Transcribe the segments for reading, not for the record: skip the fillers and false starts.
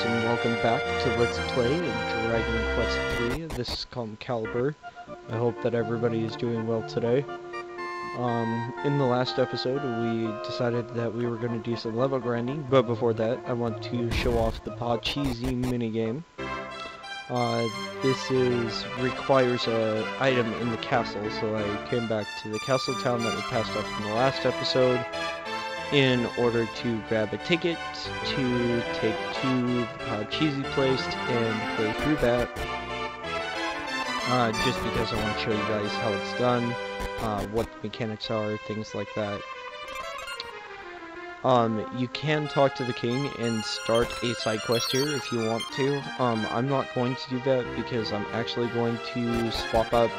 and welcome back to Let's Play Dragon Quest III. This is called Caliber. I hope that everybody is doing well today. In the last episode, we decided that we were going to do some level grinding, but before that, I want to show off the Pachisi minigame. This requires an item in the castle, so I came back to the castle town that we passed up in the last episode in order to grab a ticket to take to the Pachisi place and play through that. Just because I want to show you guys how it's done, what the mechanics are, things like that. You can talk to the king and start a side quest here if you want to. I'm not going to do that because I'm actually going to swap up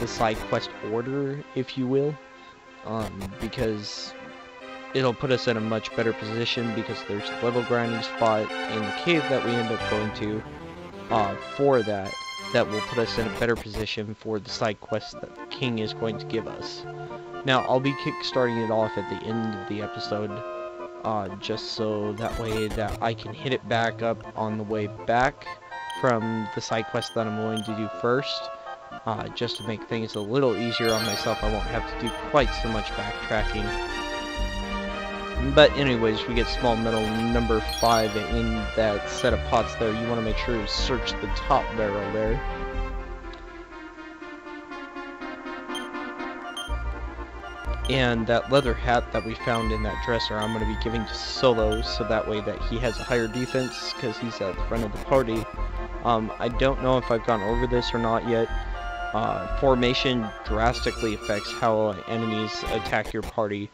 the side quest order, if you will. Because it'll put us in a much better position because there's a level grinding spot in the cave that we end up going to for that will put us in a better position for the side quest that the king is going to give us. Now, I'll be kickstarting it off at the end of the episode, just so that way that I can hit it back up on the way back from the side quest that I'm going to do first. Just to make things a little easier on myself, I won't have to do quite so much backtracking. But anyways, we get small metal number 5 in that set of pots there. You want to make sure to search the top barrel there. And that leather hat that we found in that dresser, I'm going to be giving to Solo, so that way that he has a higher defense, because he's at the front of the party. I don't know if I've gone over this or not yet. Formation drastically affects how enemies attack your party.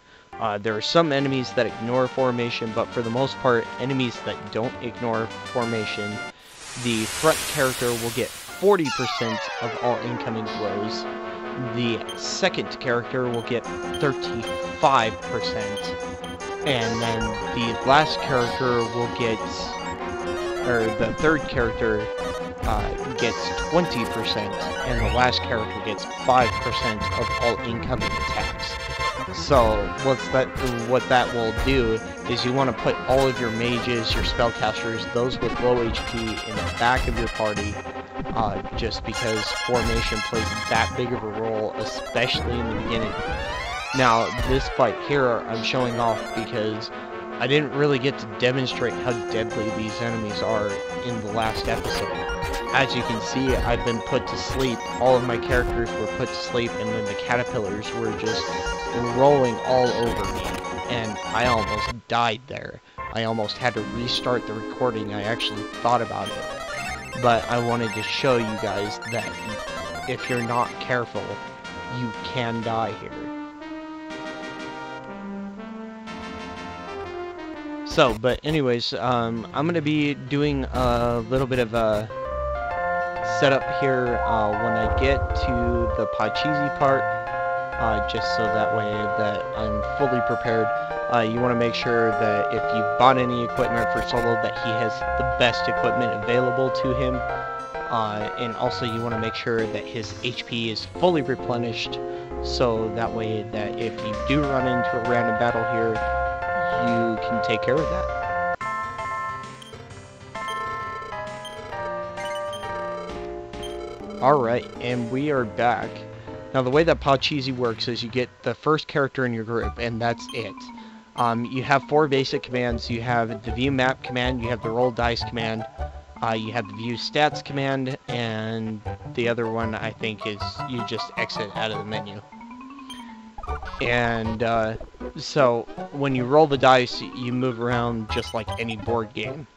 There are some enemies that ignore formation, but for the most part, enemies that don't ignore formation, the front character will get 40% of all incoming blows. The second character will get 35%, and then the last character will get, or the third character gets 20%, and the last character gets 5% of all incoming attacks. So what that will do is you want to put all of your mages, your spellcasters, those with low HP in the back of your party, just because formation plays that big of a role, especially in the beginning. Now, this fight here I'm showing off because I didn't really get to demonstrate how deadly these enemies are in the last episode. As you can see, I've been put to sleep. All of my characters were put to sleep, and then the caterpillars were just rolling all over me, and I almost died there. I almost had to restart the recording. I actually thought about it, but I wanted to show you guys that if you're not careful, you can die here. So, but anyways, I'm going to be doing a little bit of a setup here when I get to the Pachisi part, just so that way that I'm fully prepared. You want to make sure that if you bought any equipment for Solo, that he has the best equipment available to him, and also you want to make sure that his HP is fully replenished, so that way that if you do run into a random battle here, you can take care of that. Alright, and we are back. Now the way that Pachisi works is you get the first character in your group, and that's it. You have 4 basic commands. You have the view map command, you have the roll dice command, you have the view stats command, and the other one I think is you just exit out of the menu. And so when you roll the dice, you move around just like any board game.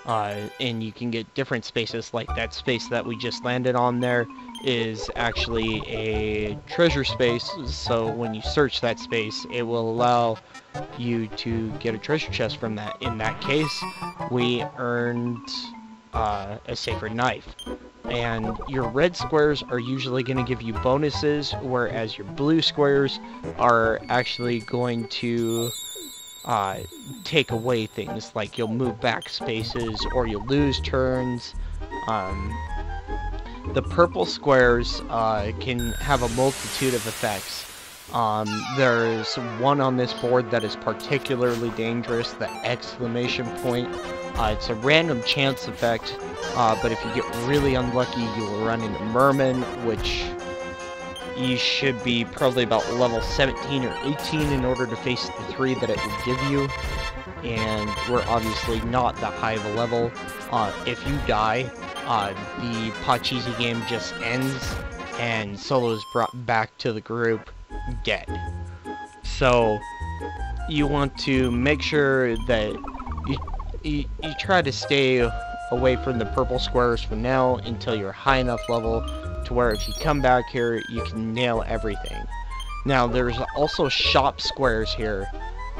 And you can get different spaces, like that space that we just landed on there is actually a treasure space, so when you search that space, it will allow you to get a treasure chest from that. In that case, we earned a sacred knife. And your red squares are usually going to give you bonuses, whereas your blue squares are actually going to take away things, like you'll move back spaces or you'll lose turns. The purple squares can have a multitude of effects. There's one on this board that is particularly dangerous, the exclamation point. It's a random chance effect, but if you get really unlucky, you will run into Merman, which you should be probably about level 17 or 18 in order to face the 3 that it will give you. And we're obviously not that high of a level. If you die, the Pachisi game just ends, and Solo is brought back to the group dead. So you want to make sure that you try to stay away from the purple squares for now until you're high enough level to where if you come back here, you can nail everything. Now, there's also shop squares here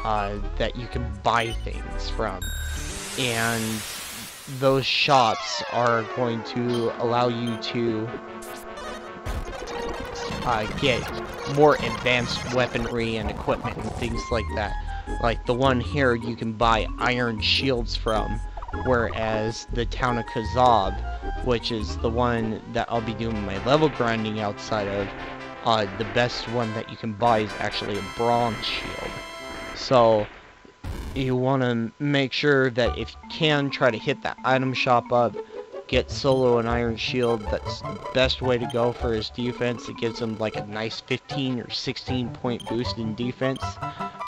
that you can buy things from, and those shops are going to allow you to get more advanced weaponry and equipment and things like that. Like the one here, you can buy iron shields from, whereas the town of Kazab, which is the one that I'll be doing my level grinding outside of, the best one that you can buy is actually a bronze shield. So you want to make sure that if you can, try to hit that item shop up, get Solo an iron shield. That's the best way to go for his defense. It gives him like a nice 15 or 16 point boost in defense.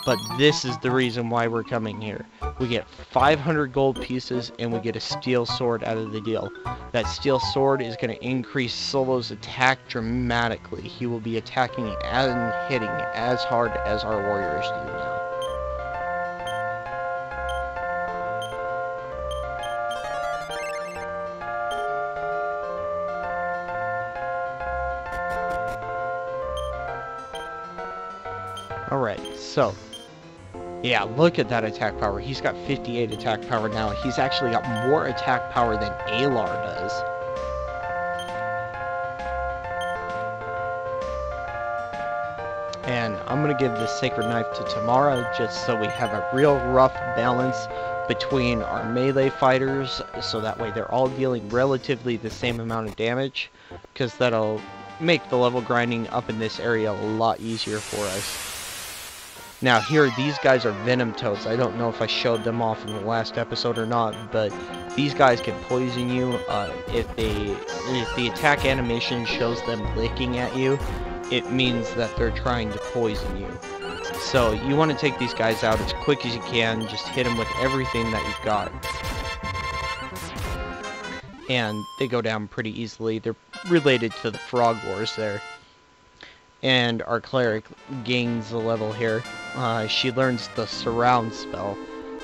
But this is the reason why we're coming here. We get 500 gold pieces and we get a steel sword out of the deal. That steel sword is going to increase Solo's attack dramatically. He will be attacking and hitting as hard as our warriors do now. Alright, so, yeah, look at that attack power. He's got 58 attack power now. He's actually got more attack power than Alar does. And I'm going to give this Sacred Knife to Tamara just so we have a real rough balance between our melee fighters, so that way they're all dealing relatively the same amount of damage, because that'll make the level grinding up in this area a lot easier for us. Now here, these guys are Venom Toads. I don't know if I showed them off in the last episode or not, but these guys can poison you. If the attack animation shows them licking at you, it means that they're trying to poison you. So you want to take these guys out as quick as you can. Just hit them with everything that you've got. And they go down pretty easily. They're related to the Frog Wars there. And our cleric gains a level here. She learns the surround spell.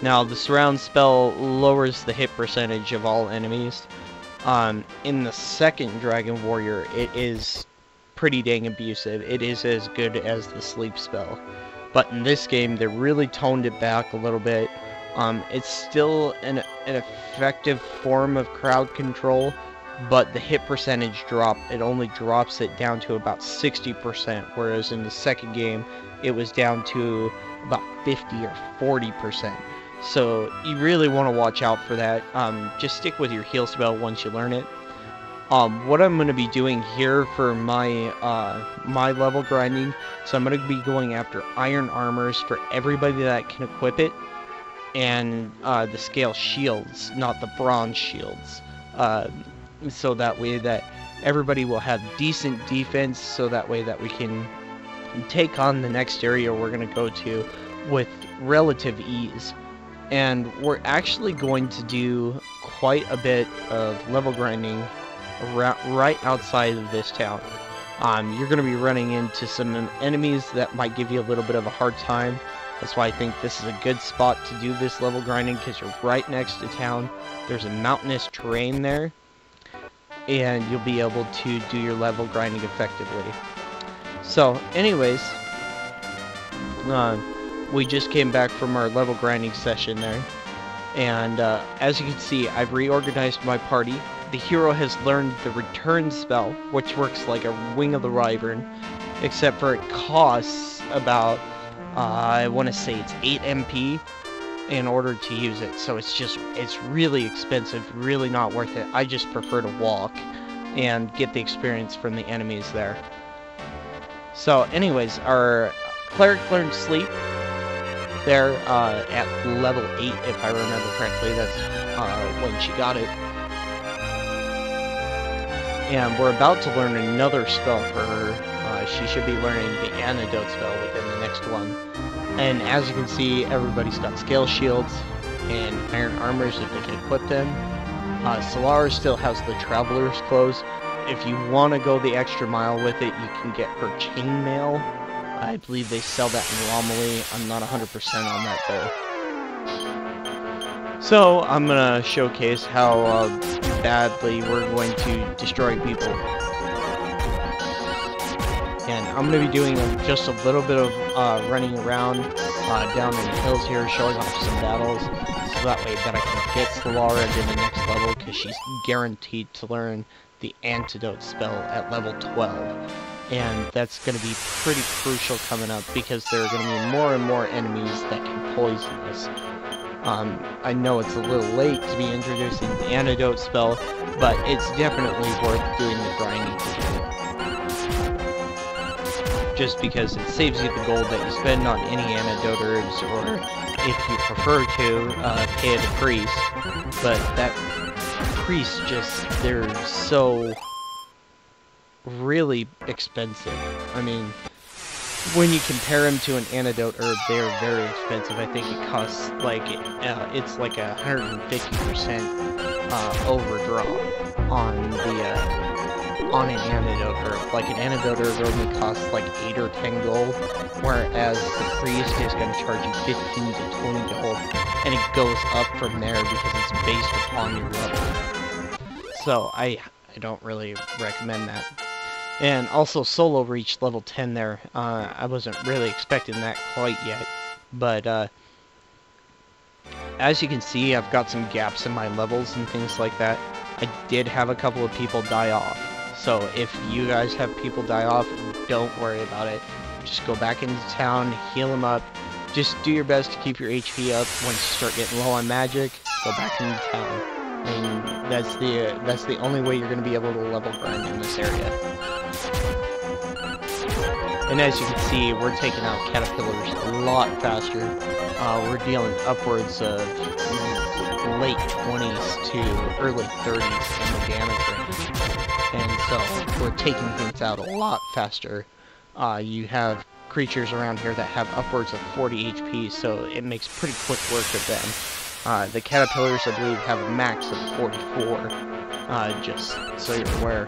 Now the surround spell lowers the hit percentage of all enemies. In the second Dragon Warrior, it is pretty dang abusive. It is as good as the sleep spell. But in this game, they really toned it back a little bit. It's still an effective form of crowd control, but the hit percentage drop, it only drops it down to about 60%, whereas in the second game, it was down to about 50 or 40%. So you really want to watch out for that. Just stick with your heal spell once you learn it. What I'm going to be doing here for my my level grinding, so I'm going to be going after iron armors for everybody that can equip it, and the scale shields, not the bronze shields. So that way that everybody will have decent defense, so that way that we can take on the next area we're going to go to with relative ease. And we're actually going to do quite a bit of level grinding right outside of this town. You're going to be running into some enemies that might give you a little bit of a hard time. That's why I think this is a good spot to do this level grinding, because you're right next to town. There's a mountainous terrain there, and you'll be able to do your level grinding effectively. So, anyways, we just came back from our level grinding session there, and as you can see, I've reorganized my party. The hero has learned the return spell, which works like a Wing of the Wyvern, except for it costs about, I want to say it's 8 MP in order to use it, so it's really expensive, really not worth it. I just prefer to walk and get the experience from the enemies there. So anyways, our cleric learned sleep there at level 8, if I remember correctly. That's when she got it. And we're about to learn another spell for her. She should be learning the antidote spell within the next one. And as you can see, everybody's got scale shields and iron armors if they can equip them. Solara still has the Traveler's Clothes. If you want to go the extra mile with it, you can get her chainmail. I believe they sell that in Romilly. I'm not 100% on that though. So I'm gonna showcase how badly we're going to destroy people. And I'm gonna be doing just a little bit of running around down in the hills here, showing off some battles, so that way that I can get Solara to the next level, because she's guaranteed to learn the antidote spell at level 12. And that's going to be pretty crucial coming up, because there are going to be more and more enemies that can poison us. I know it's a little late to be introducing the antidote spell, but it's definitely worth doing the grinding to do. Just because it saves you the gold that you spend on any antidote herbs, or if you prefer to, pay it a priest. But that priest just, they're so really expensive. I mean, when you compare them to an antidote herb, they are very expensive. I think it costs like it's like 150% overdraw on the on an antidote herb. Like an antidote herb only costs like 8 or 10 gold, whereas the priest is going to charge you 15 to 20 gold, and it goes up from there because it's based upon your level. So I don't really recommend that. And also solo reached level 10 there. I wasn't really expecting that quite yet, but as you can see, I've got some gaps in my levels and things like that. I did have a couple of people die off. So if you guys have people die off, don't worry about it. Just go back into town, heal them up. Just do your best to keep your HP up. Once you start getting low on magic, go back into town. I mean, that's the only way you're going to be able to level grind in this area. And as you can see, we're taking out caterpillars a lot faster. We're dealing upwards of late 20s to early 30s in the damage range. And so we're taking things out a lot faster. You have creatures around here that have upwards of 40 HP, so it makes pretty quick work of them. The caterpillars, I believe, have a max of 44, just so you're aware.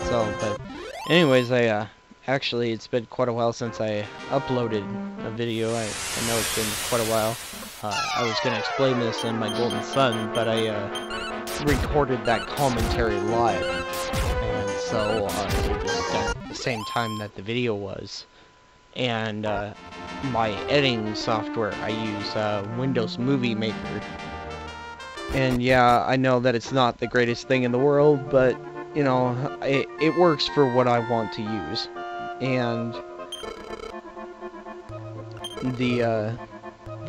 So, but anyways, actually, it's been quite a while since I uploaded a video. I know it's been quite a while. I was going to explain this in my Golden Sun, but I recorded that commentary live, and so it was done at the same time that the video was. And my editing software, I use Windows Movie Maker. And yeah, I know that it's not the greatest thing in the world, but you know, it works for what I want to use. And the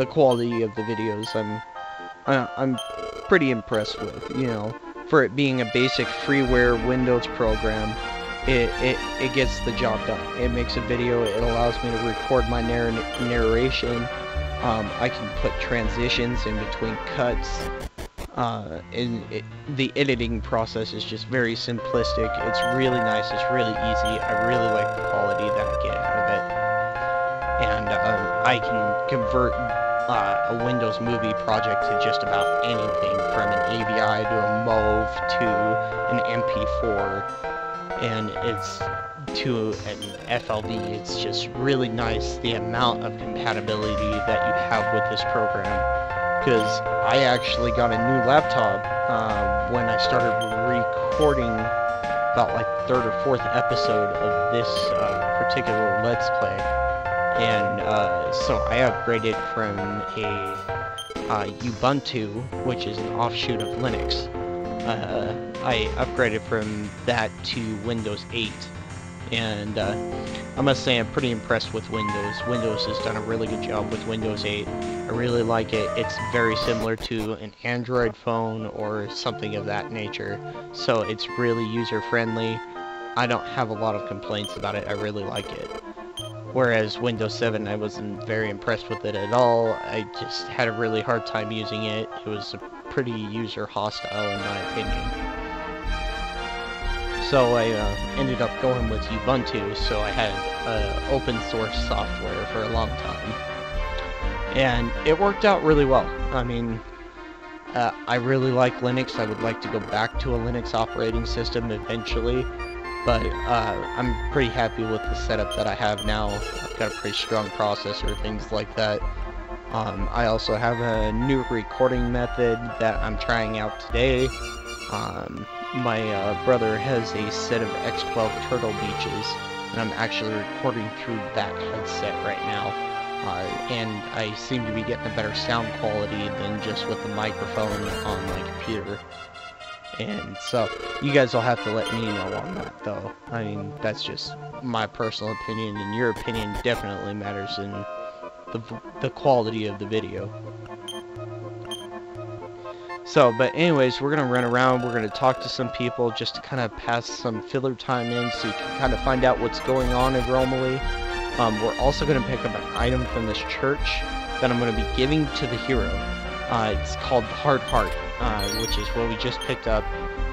quality of the videos, I'm pretty impressed with. You know, for it being a basic freeware Windows program, it gets the job done. It makes a video. It allows me to record my narration. I can put transitions in between cuts. The editing process is just very simplistic. It's really nice. It's really easy. I really like the quality that I get out of it. And I can convert a Windows Movie project to just about anything, from an AVI to a MOV to an MP4, and it's to an FLV. It's just really nice, the amount of compatibility that you have with this program. Because I actually got a new laptop when I started recording about like the 3rd or 4th episode of this particular Let's Play. And so I upgraded from a Ubuntu, which is an offshoot of Linux. I upgraded from that to Windows 8. And I must say I'm pretty impressed with Windows. Windows has done a really good job with Windows 8. I really like it. It's very similar to an Android phone or something of that nature. So it's really user-friendly. I don't have a lot of complaints about it. I really like it. Whereas Windows 7, I wasn't very impressed with it at all. I just had a really hard time using it. It was pretty user-hostile in my opinion. So I ended up going with Ubuntu, so I had open source software for a long time. And it worked out really well. I mean, I really like Linux. I would like to go back to a Linux operating system eventually, but I'm pretty happy with the setup that I have now. I've got a pretty strong processor, things like that. I also have a new recording method that I'm trying out today. My brother has a set of X12 Turtle Beaches, and I'm actually recording through that headset right now. And I seem to be getting a better sound quality than just with the microphone on my computer. And so, you guys will have to let me know on that, though. I mean, that's just my personal opinion, and your opinion definitely matters in the quality of the video. So, but anyways, we're going to run around, we're going to talk to some people just to kind of pass some filler time in so you can kind of find out what's going on in Romilly. We're also going to pick up an item from this church that I'm going to be giving to the hero. It's called the Hard Heart, which is what we just picked up.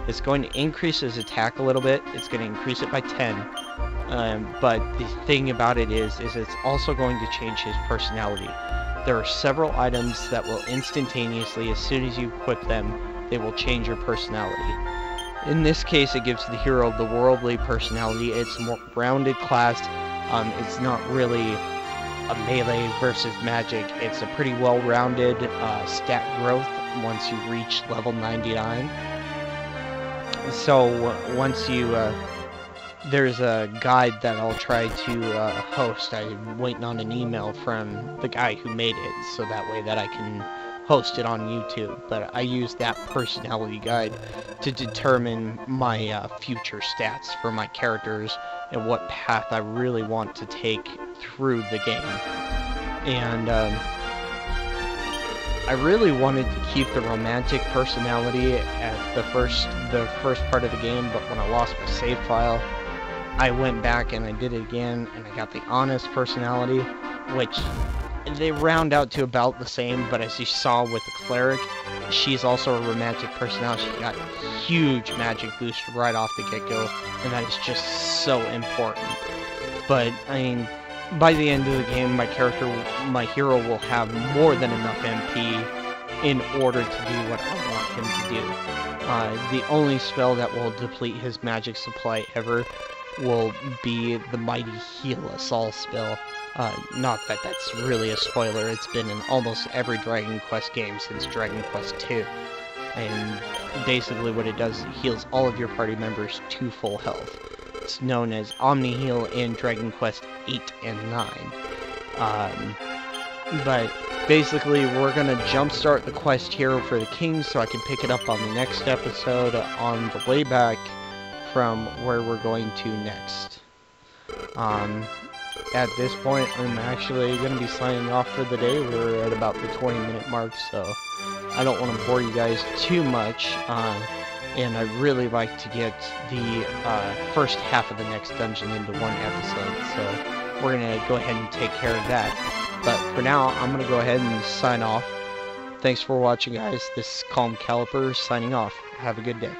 It's going to increase his attack a little bit. It's going to increase it by 10. But the thing about it is it's also going to change his personality. There are several items that will instantaneously, as soon as you equip them, they will change your personality. In this case, it gives the hero the worldly personality. It's a more rounded class. It's not really a melee versus magic. It's a pretty well-rounded stat growth once you reach level 99. So once you there's a guide that I'll try to host. I'm waiting on an email from the guy who made it, so that way that I can host it on YouTube. But I use that personality guide to determine my future stats for my characters and what path I really want to take through the game. And I really wanted to keep the romantic personality at the first part of the game, but when I lost my save file, I went back and I did it again, and I got the honest personality, which they round out to about the same, but as you saw with the cleric, she's also a romantic personality. She got a huge magic boost right off the get-go, and that is just so important. But, I mean, by the end of the game, my hero will have more than enough MP in order to do what I want him to do. The only spell that will deplete his magic supply ever will be the Mighty Heal Us All spell. Not that that's really a spoiler, it's been in almost every Dragon Quest game since Dragon Quest II. And basically what it does, it heals all of your party members to full health. It's known as Omni Heal in Dragon Quest 8 and 9. But basically we're gonna jumpstart the quest here for the king so I can pick it up on the next episode on the way back from where we're going to next. At this point, I'm actually going to be signing off for the day. We're at about the 20-minute mark, so I don't want to bore you guys too much. And I really like to get the first half of the next dungeon into one episode, so we're going to go ahead and take care of that. But for now, I'm going to go ahead and sign off. Thanks for watching, guys. This is Calm Caliper signing off. Have a good day.